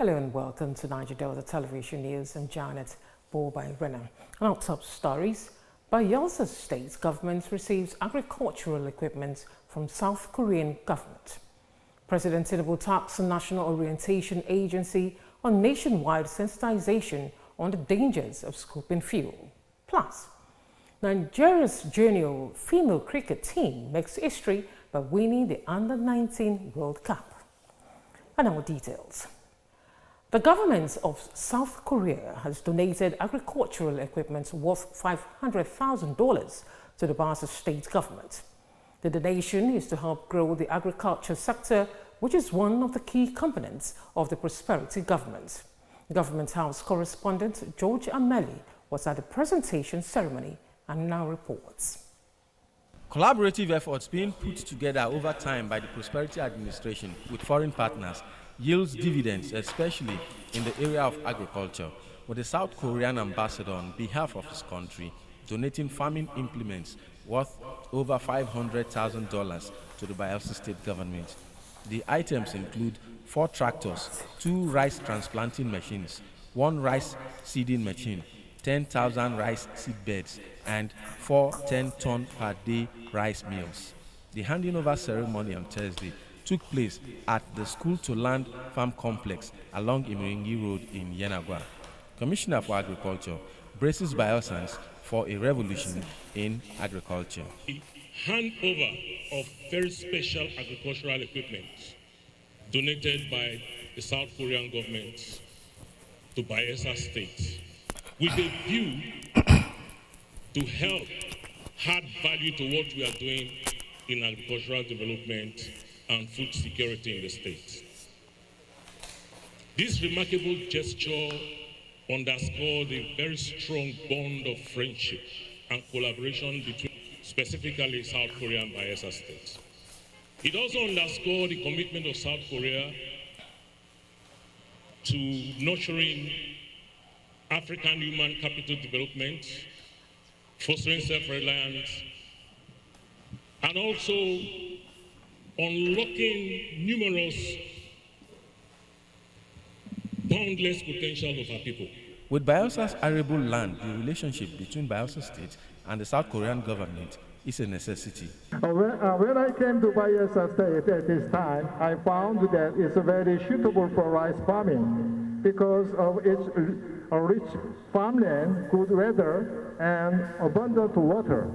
Hello and welcome to Niger Delta Television News. I'm Janet Borbay-Renner. And our top stories: Bayelsa State government receives agricultural equipment from South Korean government. President Tinubu taps the National Orientation Agency on nationwide sensitization on the dangers of scooping fuel. Plus, Nigeria's junior female cricket team makes history by winning the Under-19 World Cup. And our details. The government of South Korea has donated agricultural equipment worth $500,000 to the Bayelsa State government. The donation is to help grow the agriculture sector, which is one of the key components of the prosperity government. Government House correspondent George Ameli was at the presentation ceremony and now reports. Collaborative efforts being put together over time by the Prosperity Administration with foreign partners yields dividends, especially in the area of agriculture, with the South Korean ambassador on behalf of his country donating farming implements worth over $500,000 to the Bayelsa State government. The items include 4 tractors, 2 rice transplanting machines, 1 rice seeding machine, 10,000 rice seed beds, and 4 10-ton per day rice mills. The handing over ceremony on Thursday took place at the School to Land Farm Complex along Imiringi Road in Yenagwa. Commissioner for Agriculture braces Bayelsans for a revolution in agriculture. The handover of very special agricultural equipment donated by the South Korean government to Bayelsa State with a view to help add value to what we are doing in agricultural development and food security in the state. This remarkable gesture underscores the very strong bond of friendship and collaboration between specifically South Korea and Bayelsa State. It also underscores the commitment of South Korea to nurturing African human capital development, fostering self-reliance, and also unlocking numerous boundless potential of our people. With Bayelsa's arable land, the relationship between Bayelsa State and the South Korean government is a necessity. When I came to Bayelsa State at this time, I found that it's very suitable for rice farming because of its rich farmland, good weather, and abundant water.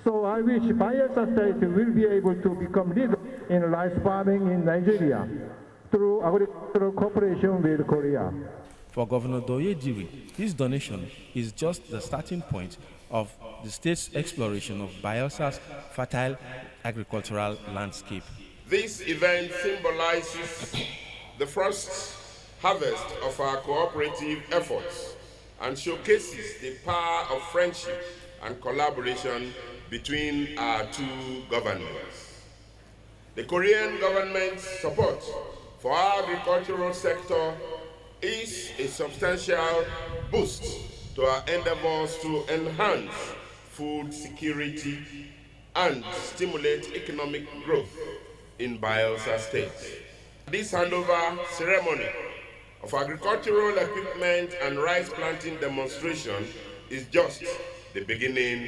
So I wish Bayelsa State will be able to become leader in rice farming in Nigeria through agricultural cooperation with Korea. For Governor Doye Diri, this donation is just the starting point of the state's exploration of Bayelsa's fertile agricultural landscape. This event symbolizes the first harvest of our cooperative efforts and showcases the power of friendship and collaboration between our two governments. The Korean government's support for our agricultural sector is a substantial boost to our endeavors to enhance food security and stimulate economic growth in Bayelsa State. This handover ceremony of agricultural equipment and rice planting demonstration is just the beginning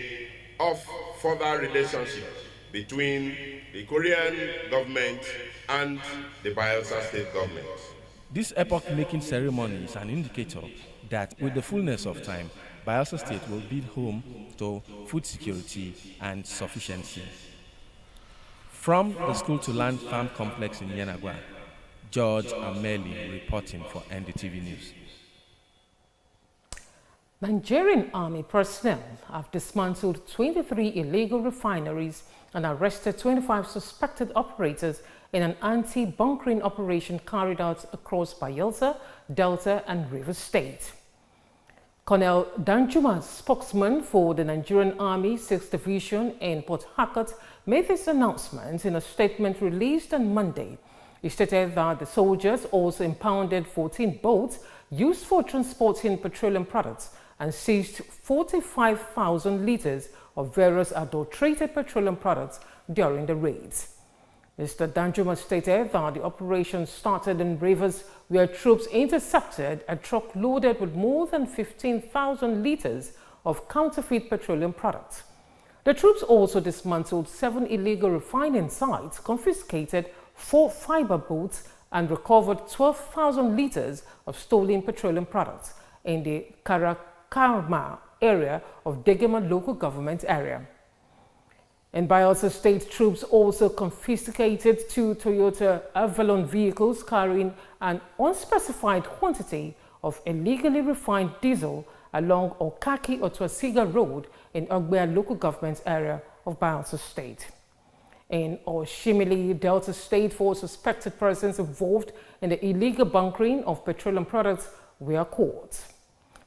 of further relationship between the Korean government and the Bayelsa State government. This epoch-making ceremony is an indicator that with the fullness of time, Bayelsa State will be home to food security and sufficiency. From the School to Land Farm Complex in Yenagwa, George Ameli reporting for NDTV News. Nigerian Army personnel have dismantled 23 illegal refineries and arrested 25 suspected operators in an anti-bunkering operation carried out across Bayelsa, Delta, and Rivers State. Colonel Danjuma's spokesman for the Nigerian Army 6th Division in Port Harcourt made this announcement in a statement released on Monday. He stated that the soldiers also impounded 14 boats used for transporting petroleum products and seized 45,000 liters of various adulterated petroleum products during the raids. Mr. Danjuma stated that the operation started in Rivers, where troops intercepted a truck loaded with more than 15,000 litres of counterfeit petroleum products. The troops also dismantled 7 illegal refining sites, confiscated 4 fiber boats, and recovered 12,000 litres of stolen petroleum products in the Karakarma area of Degema local government area. In Bayelsa State, troops also confiscated 2 Toyota Avalon vehicles carrying an unspecified quantity of illegally refined diesel along Okaki-Otwasiga Road in Ogbea local government area of Bayelsa State. In Oshimili, Delta State, 4 suspected persons involved in the illegal bunkering of petroleum products were caught.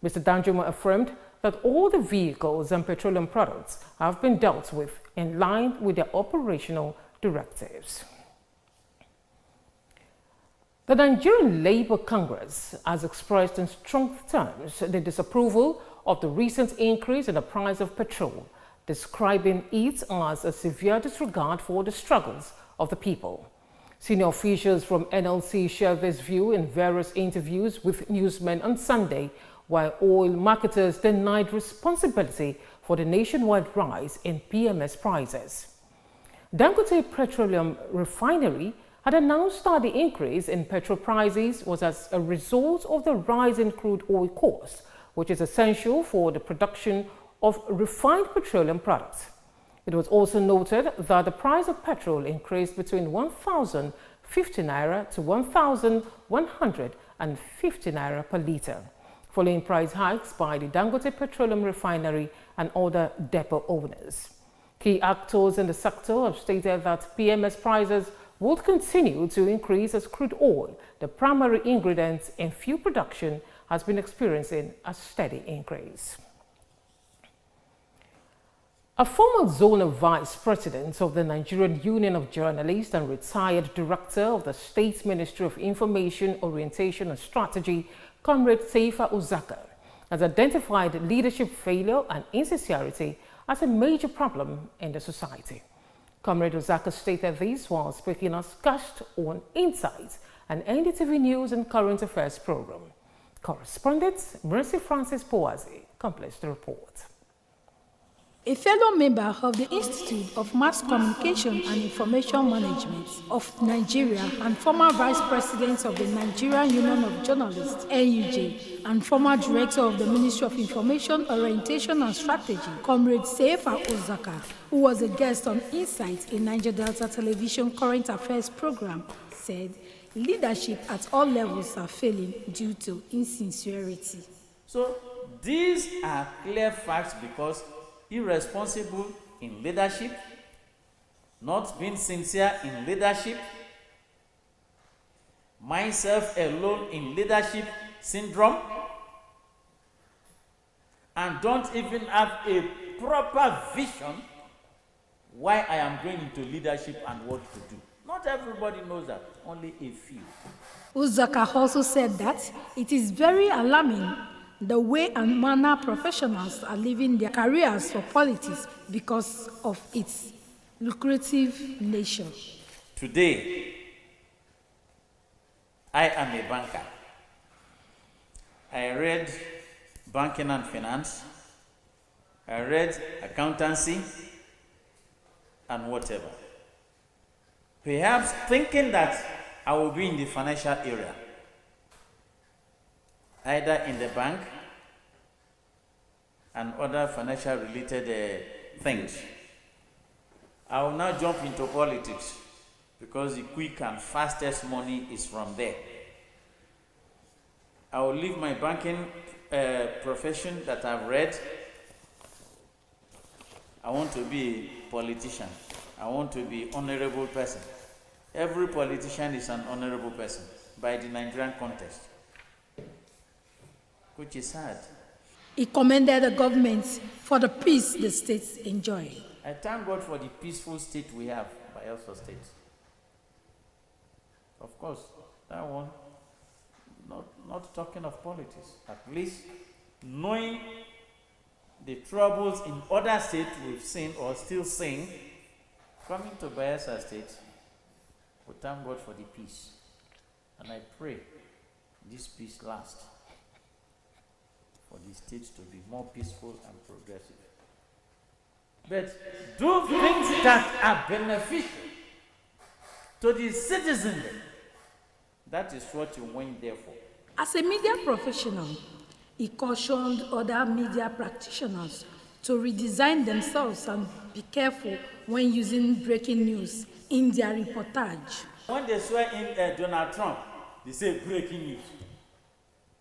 Mr. Danjuma affirmed that all the vehicles and petroleum products have been dealt with in line with their operational directives. The Nigerian Labour Congress has expressed in strong terms the disapproval of the recent increase in the price of petrol, describing it as a severe disregard for the struggles of the people. Senior officials from NLC shared this view in various interviews with newsmen on Sunday, while oil marketers denied responsibility for the nationwide rise in PMS prices. Dangote Petroleum Refinery had announced that the increase in petrol prices was as a result of the rise in crude oil costs, which is essential for the production of refined petroleum products. It was also noted that the price of petrol increased between 1,050 naira to 1,150 naira per litre, following price hikes by the Dangote Petroleum Refinery and other depot owners. Key actors in the sector have stated that PMS prices would continue to increase as crude oil, the primary ingredient in fuel production, has been experiencing a steady increase. A former zonal vice president of the Nigerian Union of Journalists and retired director of the State Ministry of Information, Orientation and Strategy, Comrade Seifa Uzaka, has identified leadership failure and insincerity as a major problem in the society. Comrade Uzaka stated this while speaking as guest on Insights, an NDTV News and Current Affairs program. Correspondent Mercy Francis Boazi completes the report. A fellow member of the Institute of Mass Communication and Information Management of Nigeria and former Vice President of the Nigerian Union of Journalists, NUJ, and former Director of the Ministry of Information, Orientation and Strategy, Comrade Seifa Uzaka, who was a guest on Insight in Niger Delta Television Current Affairs program, said leadership at all levels are failing due to insincerity. So these are clear facts because irresponsible in leadership, not being sincere in leadership, myself alone in leadership syndrome, and don't even have a proper vision why I am going into leadership and what to do. Not everybody knows that, only a few. Uzaka also said that it is very alarming the way and manner professionals are leaving their careers for politics because of its lucrative nature. Today, I am a banker. I read banking and finance. I read accountancy and whatever. Perhaps thinking that I will be in the financial area, either in the bank and other financial related things. I will now jump into politics because the quick and fastest money is from there. I will leave my banking profession that I've read. I want to be a politician. I want to be an honorable person. Every politician is an honorable person by the Nigerian context, which is sad. He commended the government for the peace the states enjoy. I thank God for the peaceful state we have, Bayelsa State. Of course, that one, not talking of politics, at least knowing the troubles in other states we've seen or still seeing, coming to Bayelsa State, We thank God for the peace. And I pray this peace lasts for the state to be more peaceful and progressive. But do things that are beneficial to the citizenry. That is what you went there for. As a media professional, he cautioned other media practitioners to redesign themselves and be careful when using breaking news in their reportage. When they swear in Donald Trump, they say breaking news.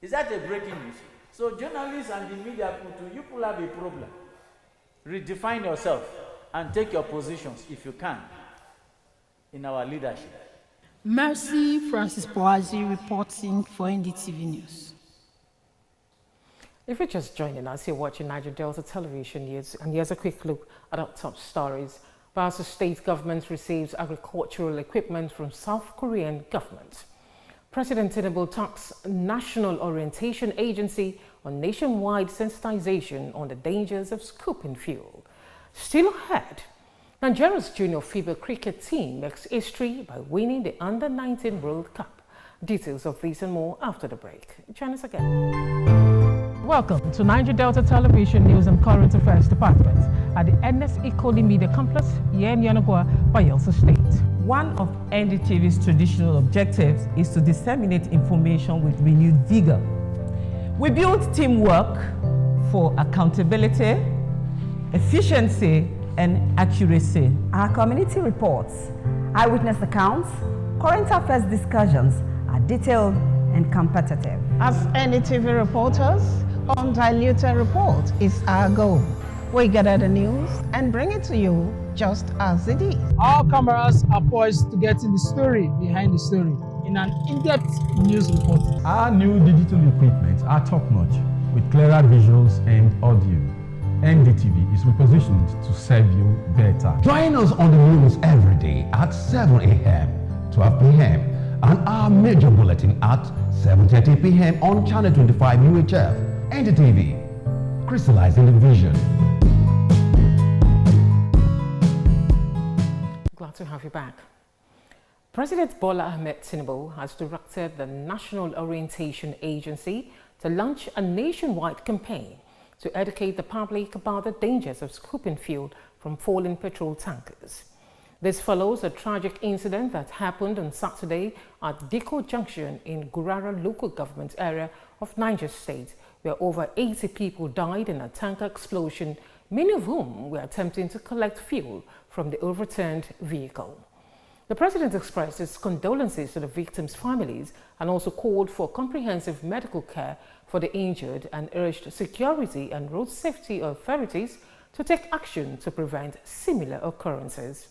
Is that a breaking news? So journalists and the media people, you will have a problem. Redefine yourself and take your positions, if you can, in our leadership. Mercy Francis Boazi reporting for NDTV News. If you're just joining us, you're watching Niger Delta Television News, and here's a quick look at our top stories. Bayelsa State government receives agricultural equipment from South Korean government. President Tinubu tasked National Orientation Agency on nationwide sensitization on the dangers of scooping fuel. Still ahead, Nigeria's junior FIBA cricket team makes history by winning the Under-19 World Cup. Details of this and more after the break. Join us again. Welcome to Niger Delta Television News and Current Affairs Department at the Ernest Ikoli Media Complex here in Yanagwa, Bayelsa State. One of NDTV's traditional objectives is to disseminate information with renewed vigor. We build teamwork for accountability, efficiency, and accuracy. Our community reports, eyewitness accounts, current affairs discussions are detailed and competitive. As NDTV reporters, undiluted report is our goal. We gather the news and bring it to you just as it is. Our cameras are poised to get in the story behind the story in an in-depth news report. Our new digital equipment are top-notch with clearer visuals and audio. NDTV is repositioned to serve you better. Join us on the news every day at 7 a.m., 12 p.m., and our major bulletin at 7:30 p.m. on Channel 25 UHF. NDTV, crystallizing the vision. Glad to have you back. President Bola Ahmed Tinubu has directed the National Orientation Agency to launch a nationwide campaign to educate the public about the dangers of scooping fuel from falling petrol tankers. This follows a tragic incident that happened on Saturday at Diko Junction in Gurara local government area of Niger State, where over 80 people died in a tanker explosion, many of whom were attempting to collect fuel from the overturned vehicle. The president expressed his condolences to the victims' families and also called for comprehensive medical care for the injured and urged security and road safety authorities to take action to prevent similar occurrences.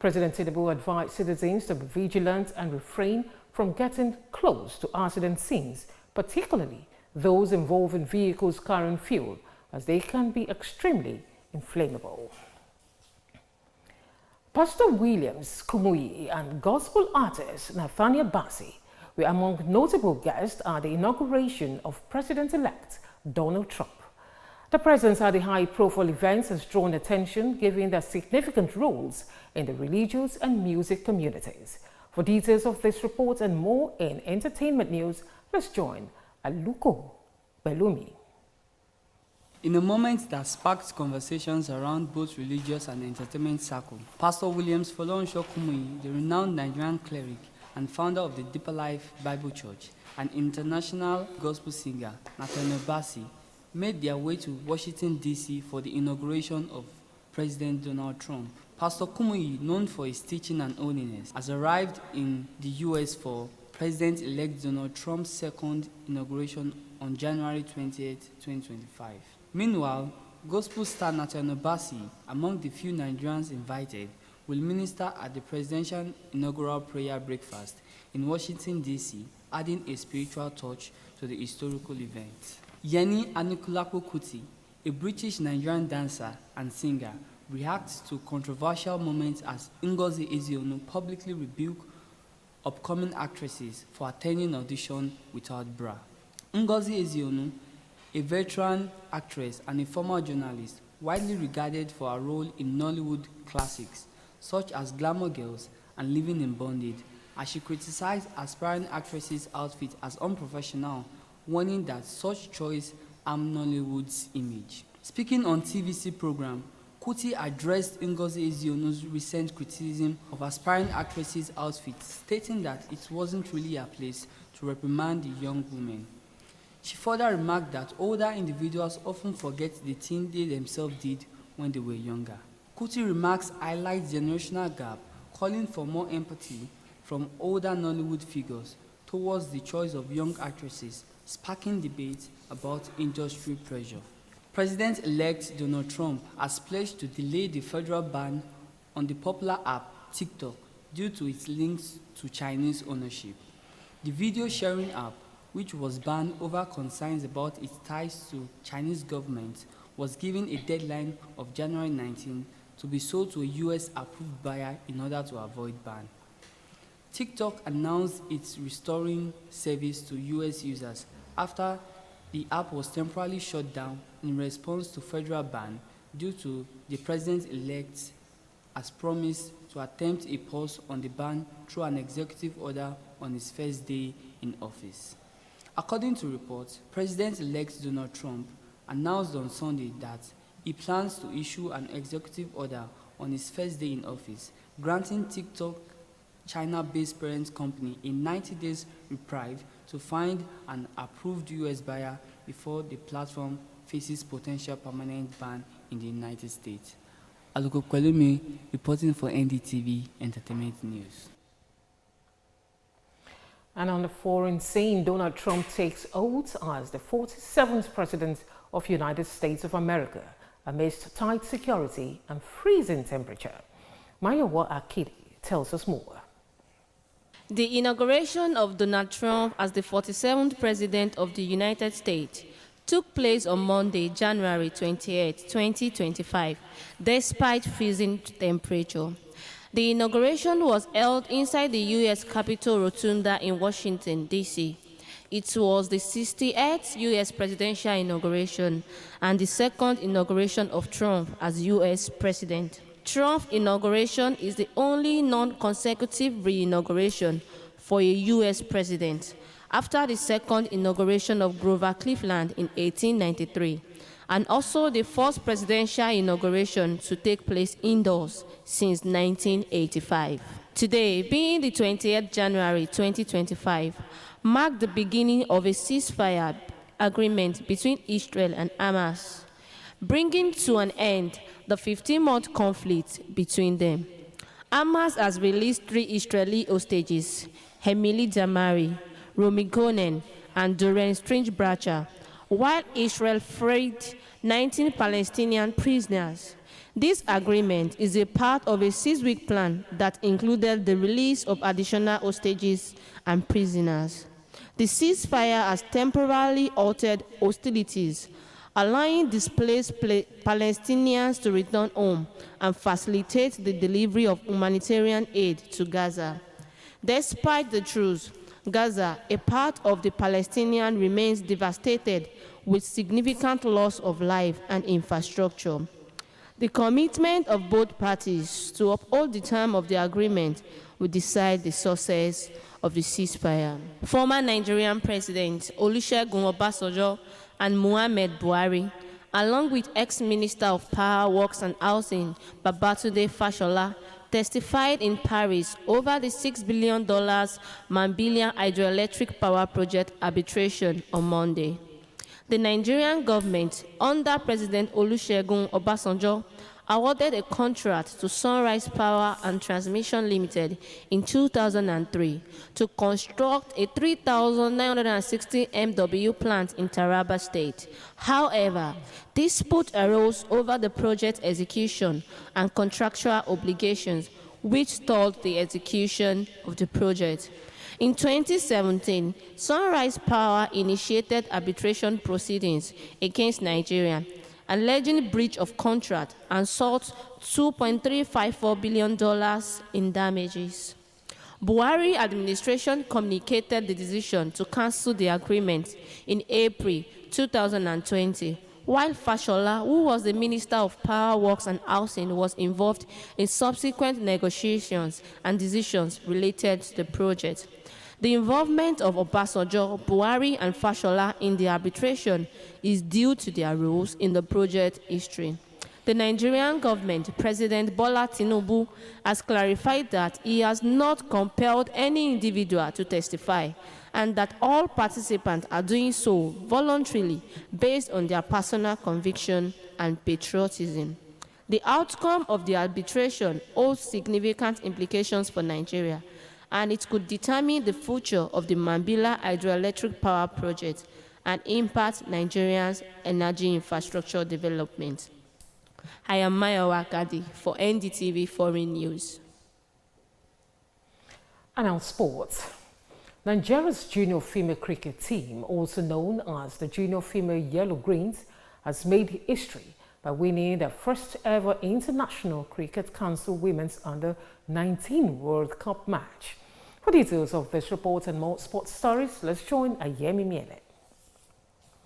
President Tinubu advised citizens to be vigilant and refrain from getting close to accident scenes, particularly those involving vehicles carrying fuel, as they can be extremely inflammable. Pastor Williams Kumuyi and gospel artist Nathaniel Bassey were among notable guests at the inauguration of President-elect Donald Trump. The presence at the high-profile events has drawn attention given their significant roles in the religious and music communities. For details of this report and more in entertainment news, let's join Aluko Belumi. In a moment that sparked conversations around both religious and entertainment circles, Pastor Williams Folorunso Kumuyi, the renowned Nigerian cleric and founder of the Deeper Life Bible Church, and international gospel singer Nathaniel Bassey, made their way to Washington, D.C. for the inauguration of President Donald Trump. Pastor Kumuyi, known for his teaching and holiness, has arrived in the U.S. for President-elect Donald Trump's second inauguration on January 28, 2025. Meanwhile, gospel star Nathaniel Bassey, among the few Nigerians invited, will minister at the presidential inaugural prayer breakfast in Washington, D.C., adding a spiritual touch to the historical event. Yeni Anikulapo Kuti, a British-Nigerian dancer and singer, reacts to controversial moments as Ngozi Ezeonu publicly rebuked upcoming actresses for attending audition without bra. Ngozi Ezeonu, a veteran actress and a former journalist, widely regarded for her role in Nollywood classics such as Glamour Girls and living in bondage, as she criticized aspiring actresses' outfit as unprofessional, warning that such choice harm Nollywood's image. Speaking on TVC program, Kuti addressed Ngozi Ezionu's recent criticism of aspiring actresses' outfits, stating that it wasn't really her place to reprimand the young women. She further remarked that older individuals often forget the things they themselves did when they were younger. Kuti remarks highlight generational gap, calling for more empathy from older Nollywood figures towards the choice of young actresses, sparking debate about industry pressure. President-elect Donald Trump has pledged to delay the federal ban on the popular app TikTok due to its links to Chinese ownership. The video sharing app, which was banned over concerns about its ties to Chinese government, was given a deadline of January 19 to be sold to a U.S. approved buyer in order to avoid ban. TikTok announced it's restoring service to U.S. users after the app was temporarily shut down in response to federal ban due to the president-elect has promised to attempt a pause on the ban through an executive order on his first day in office. According to reports, President-elect Donald Trump announced on Sunday that he plans to issue an executive order on his first day in office, granting TikTok China-based parent company a 90 days reprieve to find an approved U.S. buyer before the platform faces potential permanent ban in the United States. Aluko Kwelumi reporting for NDTV Entertainment News. And on the foreign scene, Donald Trump takes oath as the 47th President of the United States of America amidst tight security and freezing temperature. Mayowa Akidi tells us more. The inauguration of Donald Trump as the 47th President of the United States took place on Monday, January 28, 2025, despite freezing temperature. The inauguration was held inside the U.S. Capitol Rotunda in Washington, D.C. It was the 68th U.S. Presidential Inauguration and the second inauguration of Trump as U.S. President. Trump's inauguration is the only non-consecutive re-inauguration for a U.S. president after the second inauguration of Grover Cleveland in 1893, and also the first presidential inauguration to take place indoors since 1985. Today, being the 28th January 2025, marked the beginning of a ceasefire agreement between Israel and Hamas, bringing to an end the 15-month conflict between them. Hamas has released 3 Israeli hostages, Emily Damari, Romy Gonen, and Doreen Strange-Bracher, while Israel freed 19 Palestinian prisoners. This agreement is a part of a 6-week plan that included the release of additional hostages and prisoners. The ceasefire has temporarily altered hostilities, allowing displaced Palestinians to return home and facilitate the delivery of humanitarian aid to Gaza. Despite the truce, Gaza, a part of the Palestinian, remains devastated with significant loss of life and infrastructure. The commitment of both parties to uphold the term of the agreement will decide the success of the ceasefire. Former Nigerian President Olusegun Obasanjo and Muhammad Buhari, along with ex-Minister of Power, Works and Housing Babatunde Fashola, testified in Paris over the $6 billion Mambilla hydroelectric power project arbitration on Monday. The Nigerian government, under President Olusegun Obasanjo, awarded a contract to Sunrise Power and Transmission Limited in 2003 to construct a 3,960 MW plant in Taraba State. However, dispute arose over the project execution and contractual obligations, which stalled the execution of the project. In 2017, Sunrise Power initiated arbitration proceedings against Nigeria, alleging breach of contract, and sought $2.354 billion in damages. Buhari administration communicated the decision to cancel the agreement in April 2020, while Fashola, who was the Minister of Power, Works and Housing, was involved in subsequent negotiations and decisions related to the project. The involvement of Obasanjo, Buhari and Fashola in the arbitration is due to their roles in the project history. The Nigerian government, President Bola Tinubu, has clarified that he has not compelled any individual to testify and that all participants are doing so voluntarily based on their personal conviction and patriotism. The outcome of the arbitration holds significant implications for Nigeria, and it could determine the future of the Mambila hydroelectric power project and impact Nigeria's energy infrastructure development. I am Mayowa Gadi for NDTV Foreign News. And on sports, Nigeria's junior female cricket team, also known as the Junior Female Yellow Greens, has made history by winning their first ever International Cricket Council Women's Under-19 World Cup match. For details of this report and more sports stories, let's join Ayemi Miele.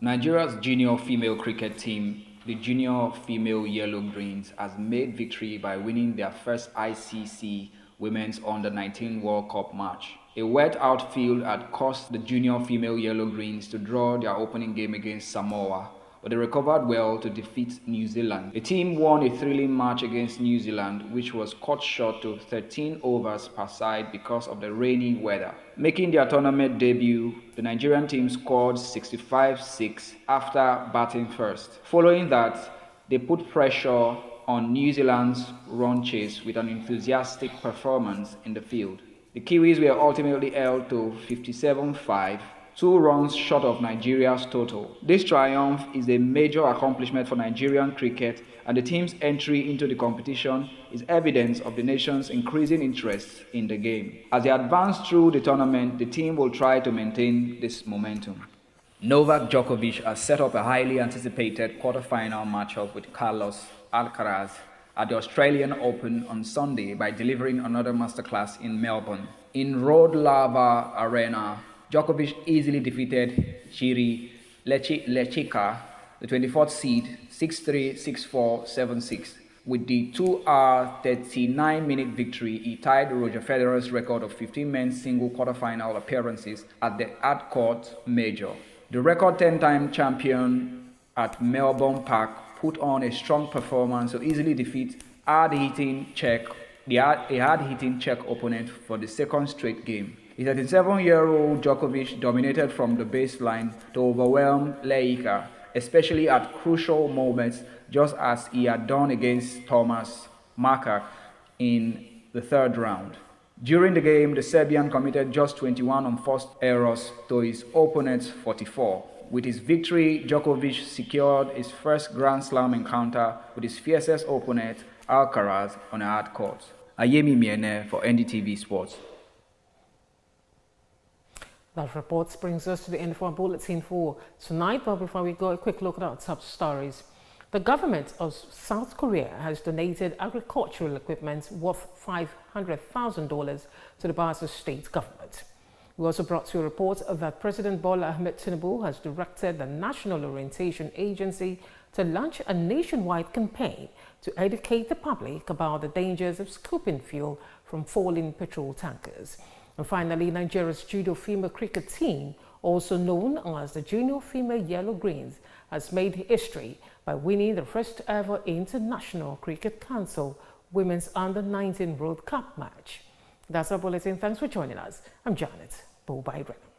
Nigeria's junior female cricket team, the Junior Female Yellow Greens, has made victory by winning their first ICC Women's Under-19 World Cup match. A wet outfield had caused the Junior Female Yellow Greens to draw their opening game against Samoa, but they recovered well to defeat New Zealand. The team won a thrilling match against New Zealand, which was cut short to 13 overs per side because of the rainy weather. Making their tournament debut, the Nigerian team scored 65-6 after batting first. Following that, they put pressure on New Zealand's run chase with an enthusiastic performance in the field. The Kiwis were ultimately held to 57-5, 2 runs short of Nigeria's total. This triumph is a major accomplishment for Nigerian cricket, and the team's entry into the competition is evidence of the nation's increasing interest in the game. As they advance through the tournament, the team will try to maintain this momentum. Novak Djokovic has set up a highly anticipated quarter-final matchup with Carlos Alcaraz at the Australian Open on Sunday by delivering another masterclass in Melbourne. In Road Lava Arena, Djokovic easily defeated Jiri Lechika, the 24th seed, 6-3, 6-4, 7-6. With the 2-hour, 39-minute victory, he tied Roger Federer's record of 15 men's single quarterfinal appearances at the hard-court major. The record 10-time champion at Melbourne Park put on a strong performance to easily defeat a hard-hitting Czech opponent for the second straight game. The 37-year-old Djokovic dominated from the baseline to overwhelm Lechika, especially at crucial moments, just as he had done against Thomas Markak in the third round. During the game, the Serbian committed just 21 unforced errors to his opponent's 44. With his victory, Djokovic secured his first Grand Slam encounter with his fiercest opponent, Alcaraz, on a hard court. Ayemi Miene for NDTV Sports. That report brings us to the end of our bulletin for tonight, but before we go, a quick look at our top stories. The government of South Korea has donated agricultural equipment worth $500,000 to the Bayelsa state government. We also brought to a report that President Bola Ahmed Tinubu has directed the National Orientation Agency to launch a nationwide campaign to educate the public about the dangers of scooping fuel from falling petrol tankers. And finally, Nigeria's judo female cricket team, also known as the Junior Female Yellow Greens, has made history by winning the first ever International Cricket Council Women's Under-19 World Cup match. That's our bulletin. Thanks for joining us. I'm Janet Bobai-Brennan.